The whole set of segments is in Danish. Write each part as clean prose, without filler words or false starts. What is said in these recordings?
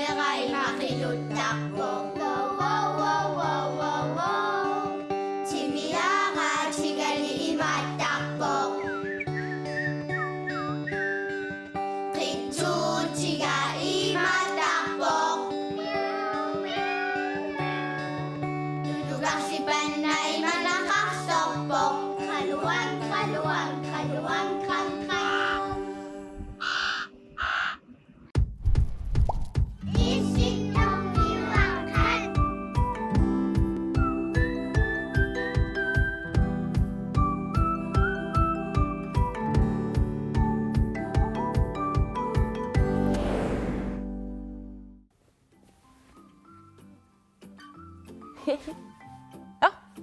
Meray makilutakbo wow wow wow wow wow Chimiyaga chigali imatakbo Kitsu chiga imatakbo Dudugak si Panay malakaksokbo Kaluwag, kaluwag, kaluwag, kangkang Isip ng liwakan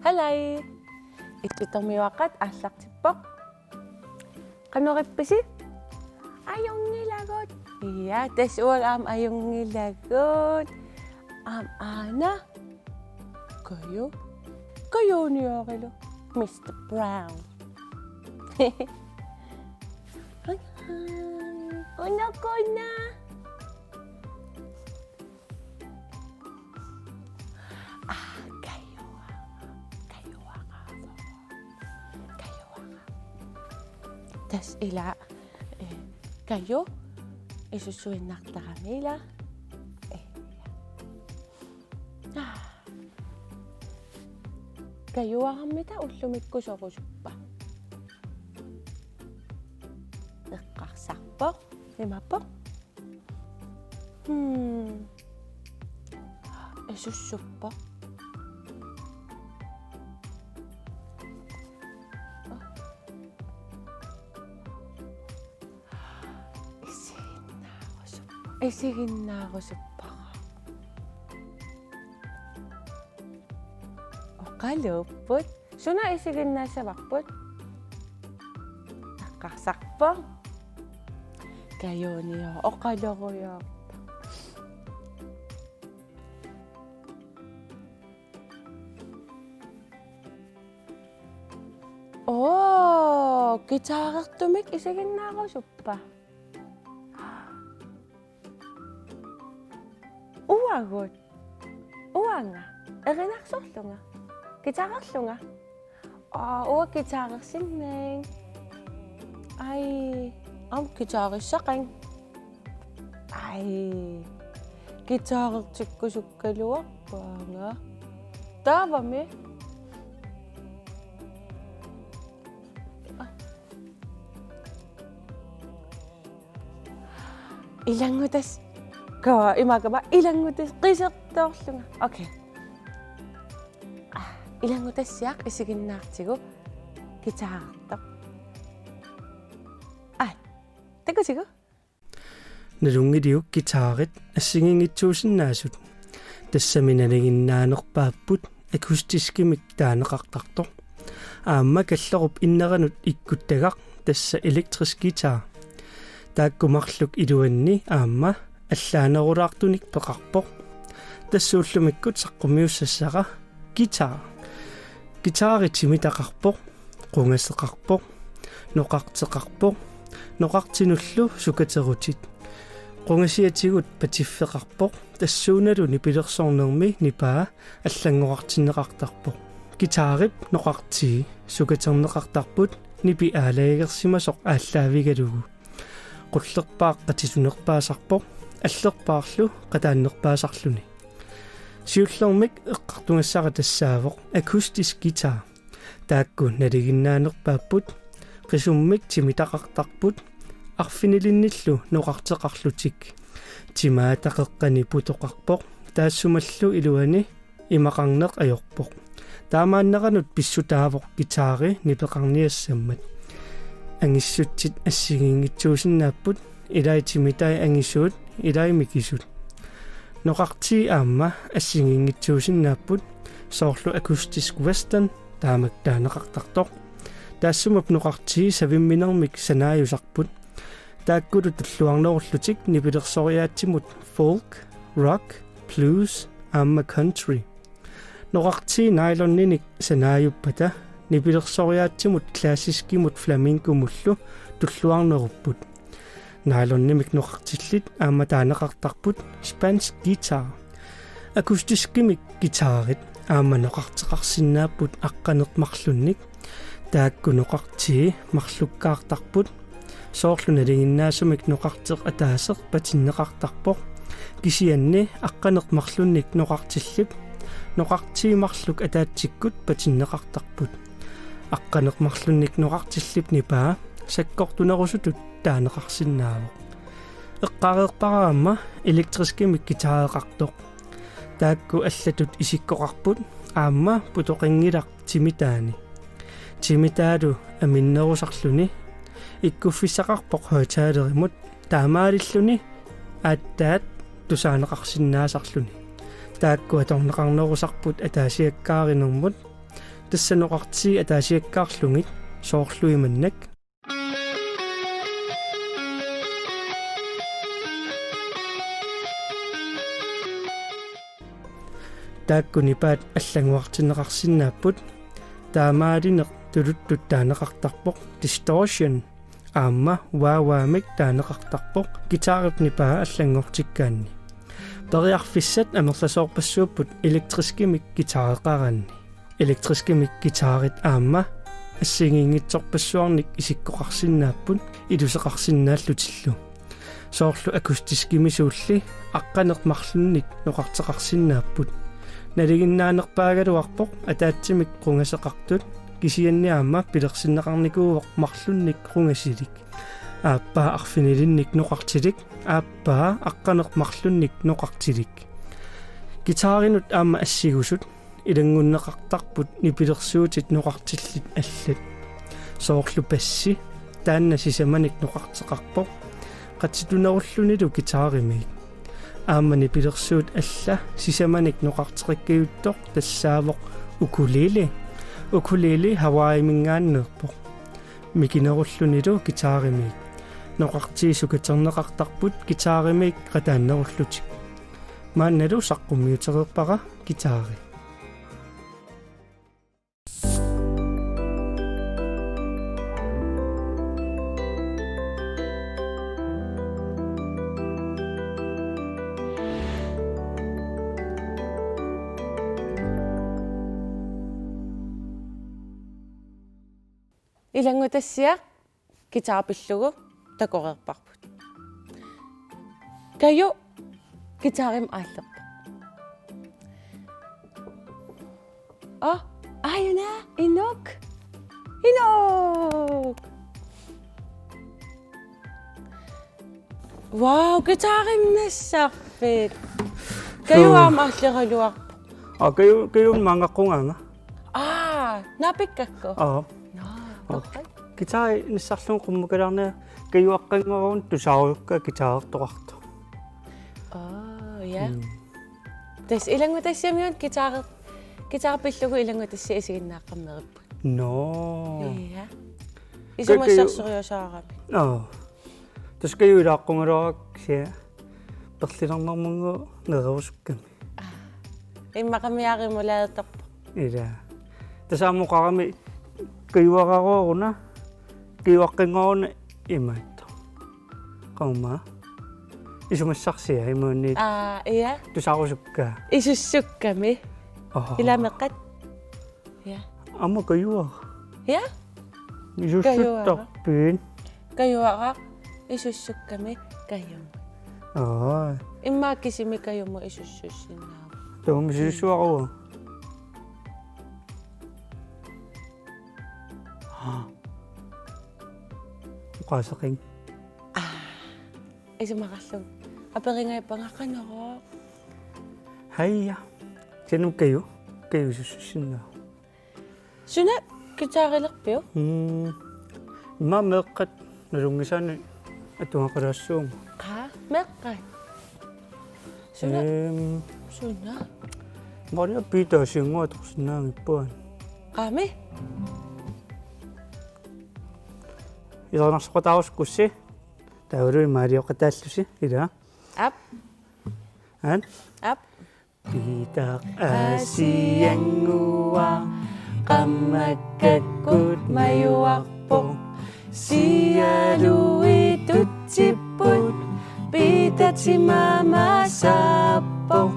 Halay. Itong miwakat asak tipok. Kano kipisi? Ayong nilagot. Iya, that's all ayong nilagot. Ana. Kayo niya kilo. Mr. Brown. Una ko na. Tas ila kayo isusuinak ta kanila kayo kami ta ulumit ko sa kuspa nakaksak lima po isusupa Isigin na ako sa baka. O kalupot. So na isigin na sa bakpot. Nakasakpang. Kayo niya. O kala ko yan. Oh, kitsarak tumik. Isigin na ako sa baka. Uwagot. Uwa nga. Erenaksorlo nga. Kitsaraklo nga. Uwa kitsarak sineng. Ay. Kitsarak sakeng. Ay. Kitsarak tsikko sukkaluwak pa nga. Taba me. Ilang utas. Ka imaga ba ilang utas qisak tawlunga. Okay. Ilang utas yak isigin naktigo. Kitsarak. Teko sigo. Nalungidiuk kitsaret assingingitsuusinnaasut. Tassaminalinginnaanoqpaapput akustiskimik taanaqartartoq. Aamma kallorup inneranut ikkuttagaq tassa elektrisk gitar. Taakkumarluk iluanni aamma аллаанерулаартуник пеқарпоқ тассууллумиккут саққумиуссассаqa гитар гитаритими тақарпоқ қунгассеқарпоқ ноқартеқарпоқ ноқартинуллу сукатерутит қунгасиатигут патиффеқарпоқ тассууналуни пилерсорнерми нипаа аллангоқартинеқартарпоқ гитарип ноқартии сукатернеқартарпут нипи аалаагерсимасоқ ааллаавигалугу qullerpaaq qatisунерпаасарпоқ аллерпаарлу qataannerpaasarluni siullermik eqqartungassara tassaavoq akustisk guitar taakku naligиннаанерпааппут qisummik timitaqartarput arfinilinnillu noqarteqarlutik timaataqeqqani putoqarpoq taassумаллу илуани имақарнеқ ajorpoq таамааннеранут писсутаавоқ гитари нипеқарниассаммат ангиссутсит ассигингитсуусиннааппут илаитимитай ангиссуут илаимикисут ноқарти аама ассигингитсуусиннааппут соорлу акустиск вестern таамак таанеқартартоқ таассумап ноқарти савимминермик санааюсарпут тааккулу туллуарнеруллутик нипилерсориаатсимут folk rock blues аама country ноқарти найлонниник санааюппата нипилерсориаатсимут классискимут фламинкумуллу туллуарнеруппут naalornimik noqartillit aamma taanaqartarput Spanish guitar akustiskimik gitaarit aamma noqarteqarsinnaapput aqqanermarlunnik taakku noqartii marlukkaartarput soorluna liginnaasumik noqarteq ataaseq patinneqartarpoq kisianni aqqanermarlunnik noqartillip noqartiimarluk ataatikkut patinneqartarput aqqanermarlunnik noqartillip nipaa sakkortunerusutut taaneqarsinnaavuq eqqareerparaamma elektriskimik gitaareqartoq taakku allatut isikkoqarput aamma putoqingilaq timitaani timitaalu aminnerusarluni ikkuffissaqarpoq hoitaalerimut taamaalilluni aattaat tusaaneqarsinnaasarluni taakku atorneqarnerusarput ataasiakkaarinермут тассанеқарти атаасиаккаарлугит соорлуиманнак тааккунипаат аллагуартинеқарсинааппут таамаалинеқ тулуттут таанеқартарпоқ distortion аама вааваамик таанеқартарпоқ гитаарипнипаа аллангортиккаанни периарфиссат амерласоорпассууппут электрискимик гитаареқараанни электрискимик гитаарит аама ассигингитсорпассуарник исиккоқарсинааппут илусеқарсинааллутиллу соорлу акустискимисуулли аққанермарлунник ноқартеқарсинааппут налигиннаанерпаагалуарпоқ атаатсимик қунгасеқартут кисианниаама пилерсиннеқарникууоқ марлунник қунгасилик ааппаа арфинилинник ноқартилик ааппаа аққанермарлунник ноқартилик гитааринут аама ассигусут илангуннеқартарпут нипилерсуутит ноқартиллит аллат соорлу пасси таанна сисаманик ноқартеқарпоқ қатситунеруллунилу гитааримик аама нипилерсуут алла сисаманик ноқартеқиккиуттоқ тассаавоқ укулеле хаваимингааннерпоқ микинеруллунилу гитааримик ноқартиисукатернеқартарпут гитааримик қатааннеруллутик маанналу саққуммиутерерпара гитаари илангутассиа гитаарпиллугу такореерпарпут каю гитаарим ааллерпа аюна инок вау гитаарим нассарфит каюаам ааллералуарпа каюн мангаққунгаанга напиккакко гитари ниссарлун қуммукалаарнаа каюаққангорун тусаарукка гитаартоқарто я тэс илангутассиамиут гитаарпиллугу илангутасси исигиннааққаммериппут но я исумассарсериусаарапи тас каюилааққунгалорак сиа перлиларнэрмунгу нерерусукками иммақамиаримулаатарпа ида тасаамоқарами каюараруна киуаққингоруна имаатто қаума исумассарсиа имуунни я тусаарусукка исуссукками иламеққат я амма каюа я исуссуттарпиин каюара исуссукками каюм иммааккисими каюму исуссуссинаа тоом исуссуаруа qasaqing исумақарлу аперингайпангаққанеро хайя тэнум каю суссиннаа суна гитаарилерпиу меққат налунгисаани атуақалаассуум меққат суна мориа питаасингуаторсинаангиппуан ми иларнарсоқатаарускусси таулуи маалиоқатааллуси ила ап питақ асиангуа qammakkakkuut mayuarpoq sialui tutsippa si mama sapong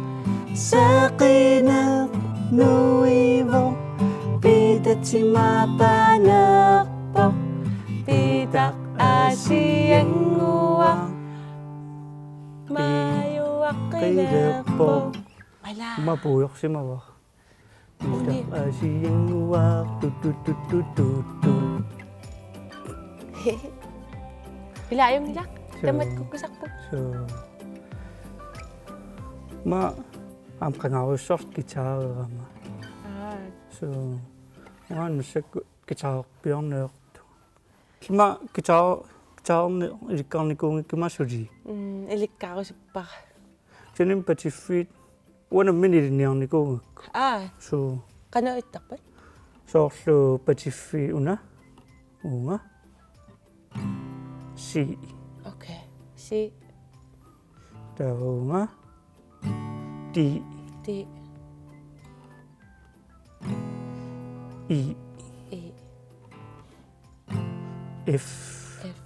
sa kinak nuivo pidat si mapanakpo pidak asiyang uwak mayuwak kinakpo. Wala. Mapuyok si Mawa. Hindi. Asiyang uwak. Tut. Hila yung hilak. Damat ko kusakpo. So, am kangaw short guitar ma. So, masih guitar piano. Guitar ikan ni kung ikimasuri. Ilik ka ako sa pa. Jenim petit fit. Wana minute ni ang ni kung. So, Kano itakpan? so petit fit una. Unga. Si. Okay. Si. Unga. Di. Di. I. I. F. F.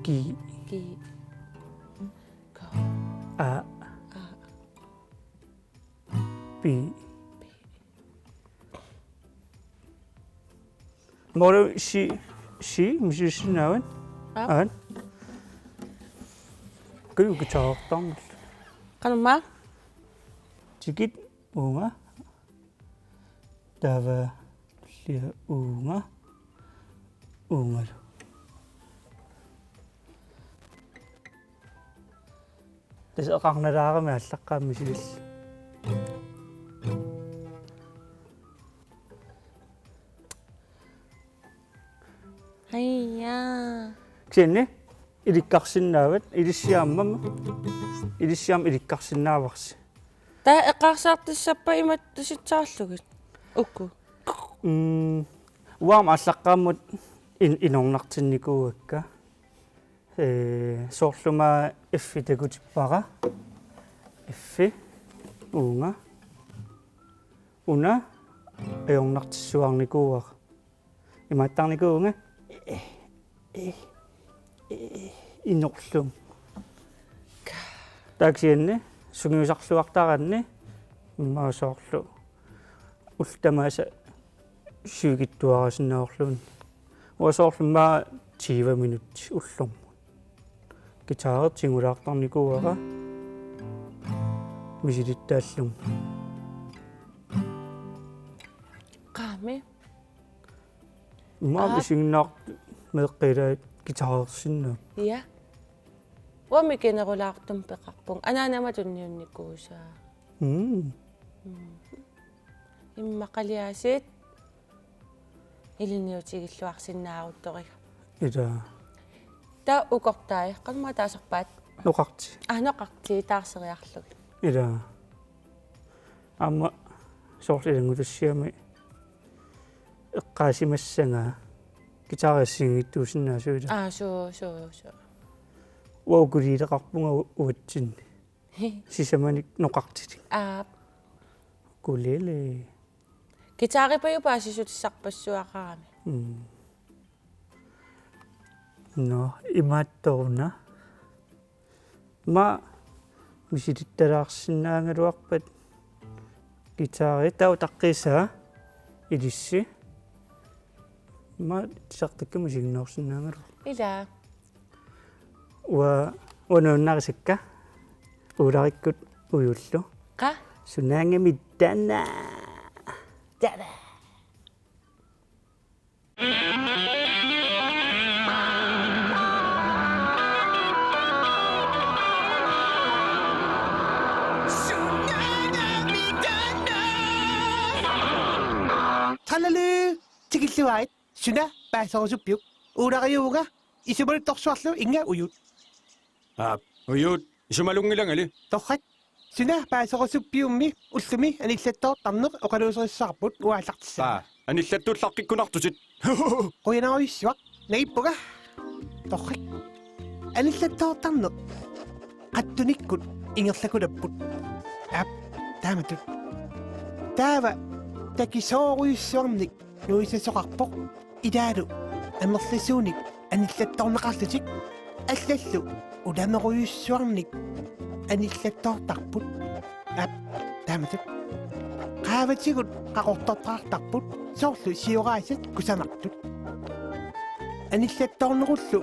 G. G. Ko. A. B. Moro si mesti sinawan. An. Kayu kecak tang. Kano ma? Cikit unga. Dava lia unga. Unga. Terus akang naraka masak kami sih. Hayya. Kene idikaksin nawat idisiam idikaksin nawaks. Ta ikasakti sa pa imat si Charles. Uko. Wam asakamot inong naktin ni ko ka. Sosluma efite ko para. Efe unga. Una ayong naktisuang ni ko. Imatang ni ko nga. Inoklum. Taksiyenne sungiusarluartaranni immaasooqlu ultamasa syugittuarasinnaorlun uasoorlumma 20 minut ullum gitaaret singulaartarnikuara misilittaallum Kami. imma isinnaaq meqqila gitaaresinna Iya. Wami kinarulak tong pekakpong. Ana naman yun ni Kusa. Yung makaliasit. Iliniw sigilwak sinawag to kayo. ida Ta ukok tayo. Kan matasakpat. nuqarti Ano kakti taksariaklog. ida amma soorlilangutussiami eqqaasimassanga gitaareссигиттуусиннаасуила So. уакулиилеқарпунга уатсин сисаманик ноқартит кулеле Kitari pa yung pasisut sakpasuakami. no имаатторуна ма мисилитталаарсинаангалуарпат гитари тау таққиса илисси ма сартаккама сигнеорсинаангалу Ila. уанууннарисакка уулариккут уйуллу Ka? сунаангамиттана Dada. Talalu tigilluait suna paasorusupiuk uulariuuga isumul torsuarlu inga uyut Uyut, isumalungilang ali. torrat suna paasorusupiummi ullumi anillattoor tarneq oqaluuserissarput uaallartissa Anillattuullaqikkunartusit. qoyanaruissuaq nagippuga torrat anillattoor tarneq qattunikkut ingerlakulapput aap taamatut taava takisooruissuarnik nuisasoqarpoq ilaalu amerlisuunik anillattorneqarlutik аллаллу уламеруйуссуарник аниллаттортарпут тааматут qaavatigut qaqortortaartarput soorlu siораасат кусанартут аниллатторнеруллу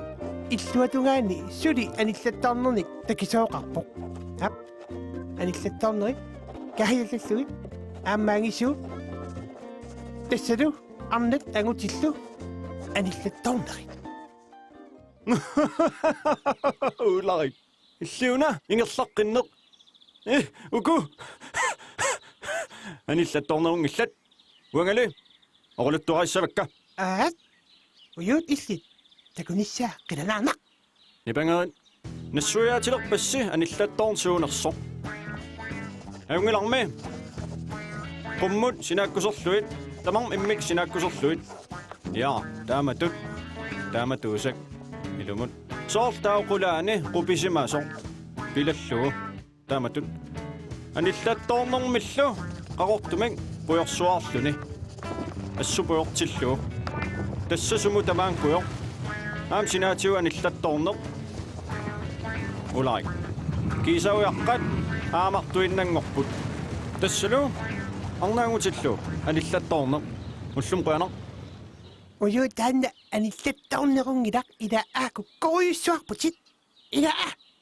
иллуатунгаани сули аниллатторнерник такисооқарпоқ ап аниллатторнери кахиаллаллуи аамаангисуу тассалу арнат ангутиллу аниллатторнери Ulrik. Иллиуна ингерлаққиннеқ. Уку. Аниллатторнерунгиллат. Уангали. Орулуттураиссавакка. аат уют илли такуниссаа қиланаарнақ Ипангаан. Нассуяатилерпасси аниллатторнсуунерсо. Аюнгиларми. Qumмут синааккусерлуит. Тамарм иммик синааккусерлуит. Я, тааматуусак. Илумут. Соортаақулаани qupisimaasor. Пилаллуу. Тааматут. Аниллатторнэрмиллу qaqortumik puyorsuarluni. Ассупуйортиллуу. Тассасуму тамаанкуйор. Аам синаатиу аниллатторнер. Улай. Кисауяққат аамартуиннангорпут. Тассалу арнаангутиллу аниллатторнер. Уллум қуянер. уют таанна аниллатторнерунгилақ ила ааку коруйуссуарпутит ила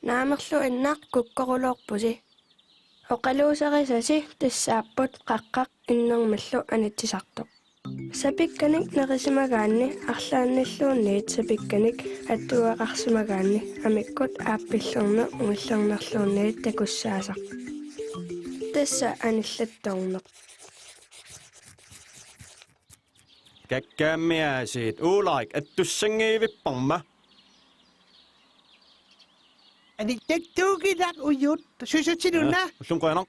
наамерлу иннаақ куккорулоорпуси оқалуусерисаси тассааппут қаққақ иннэрмаллу анатсисартоқ сапикканик нерисимагаанни арлаанниллуунниит сапикканик аттуақарсимагаанни амиккут ааппиллерне унгиллернерлуунниит такуссаасақ тасса аниллатторнеқ Kakkaammiaasiit Ulrik атtuссангиивиппарма. аниллаттуугилақ уют сусутилуна Уллум қуянер.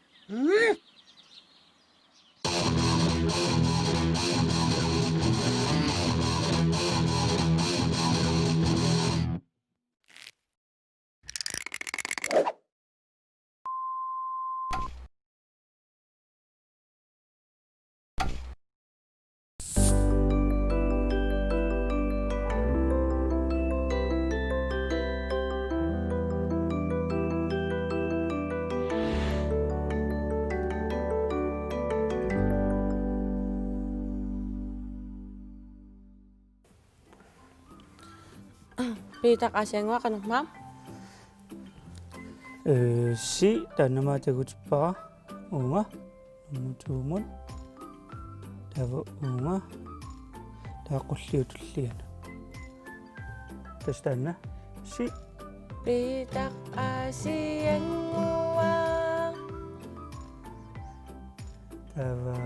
Piitaq asianguaqanermaam. Si tanamaatagutippara unga nummutuumun tava unga taaqulliutulliana tastanna si Piitaq asianguaq. tava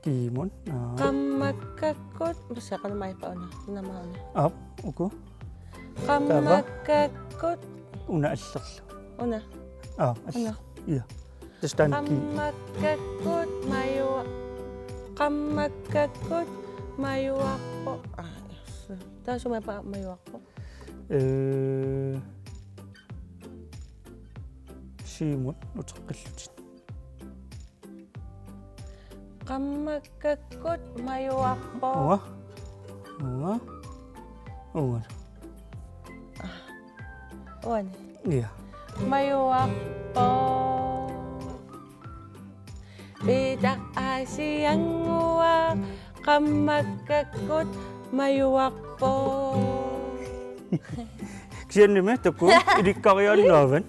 kiimun Qammakkakkut masaqanamaipauna namauna. ap uku Qammakkakkut una allerlu una alla ja tastan ki qammakkakkut mayua qammakkakkut mayuaqqu taasumapa mayuaqqu siimun uteqqillutit qammakkakkut mayuaqqu unga unga uani ja mayuaqqu Piitaq asianguaq qammakkakkut mayuaqqu Ksiannimme taku idikkariannaavan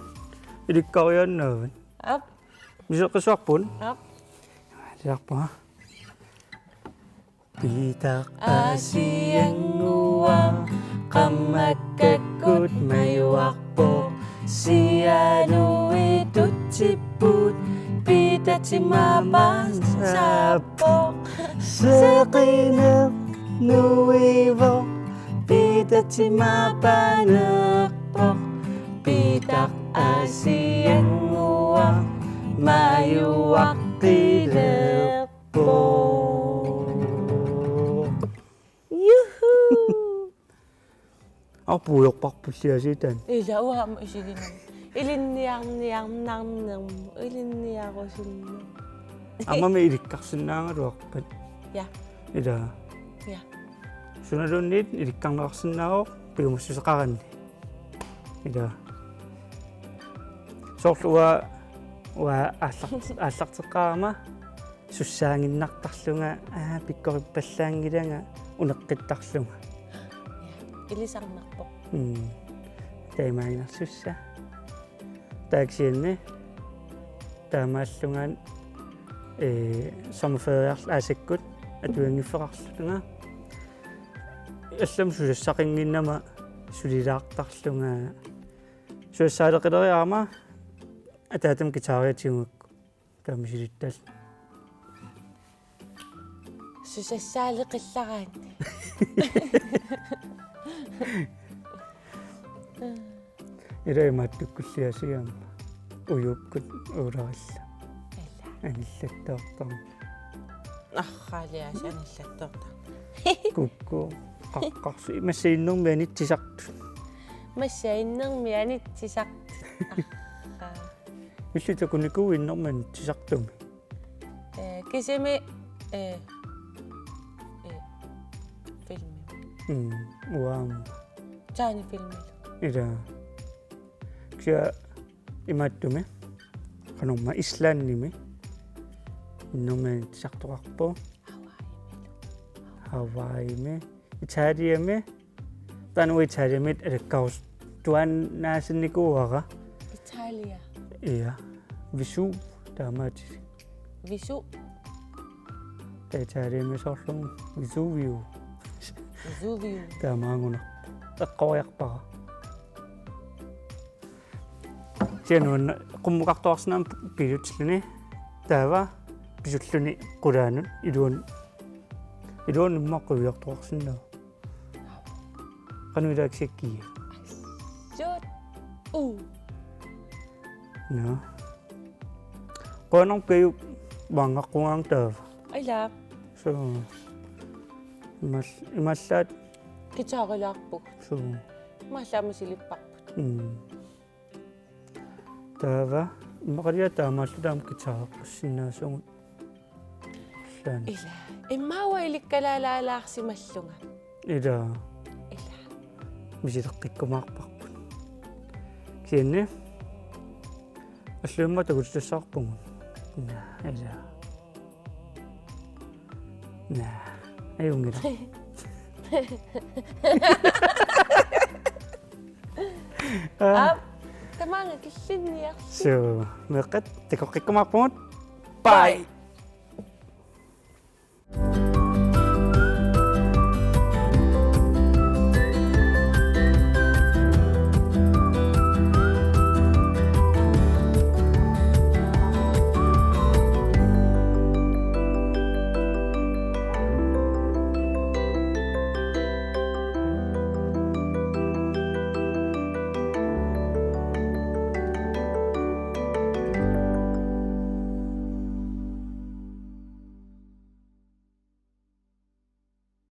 Up miseqqisuarpun up siarpa Piitaq asianguaq qammakkakkut mayuaqqu sialuitutsipput piitatimaapansappoq seqinep nuivo piitatimaapaneqpoq piitaq asianguaq mayuaqqileqpoq yuhu apuuyorparpulliasiitaan ila uam isiginen ilinniarniarnarnermu ilinniarusunnu amami ilikkarsinnaangaluarpat ja ila ja Sunalunit ilikkarnerarsinnaaro pigumussuseqaranni. Ila. Sorluwa wa аллартеққарама суссаангиннартарлунга пиккориppаллаангиланга унеққиттарлунга. Илисарнарпоқ. Таймаинарсусса. Таксиинни таамааллунгаан sommerferiearl aasakкут атуангиффеқарлунга. Аллам сулассақингиннама сулилаартарлунга. Суассаалеқилериарма атаатам гитариатигуакку таамисилиттал. Сусассаалеқиллараанни. Ирэймааттуккуллиасигаама уюуккут ууларилла. Аниллаттаартарма. Арраалиас аналлаттоорта. Кукку қаққарсу имассаиннэрми анитсисарту. Массаиннэрми анитсисарт. Арра. Иллутакуникуиннэрми анитсисартуми. Кисими фильм. Уаам. Таани фильмил. Ила. Кя имааттуми. Канумма ислаанними. Иннэрми сартоқарпу. Hawaii Italia tanu Italia alakkaus tuan naasinikuara Italia. ia visu taamati Visu. Italia sorlum Vesuvio Vesuvio. taamaanguna eqqoriarpara sianuun qummuqartoarsinam pilutluni taava pisulluni qulaanun iluun immaqquyartoarsinnaa qanuilaaksiakki Jot. no qonong kayu bangaqqungaang taava Aila. so imallaat Kitaarilаарpuk. so Маалаамасилиппарпут. taava immaqalia taamaalludaam kitaaqqussinnaasugut laan Ila. Immawa ilikkalaalaalаарsimallunga. ila Ila. misileqqikkumaarparput kianni аллуумма тагуллассаарпугун ила аюнгила Тамаanga киллинниар. so meqqat takoqqikkumaarpungut bye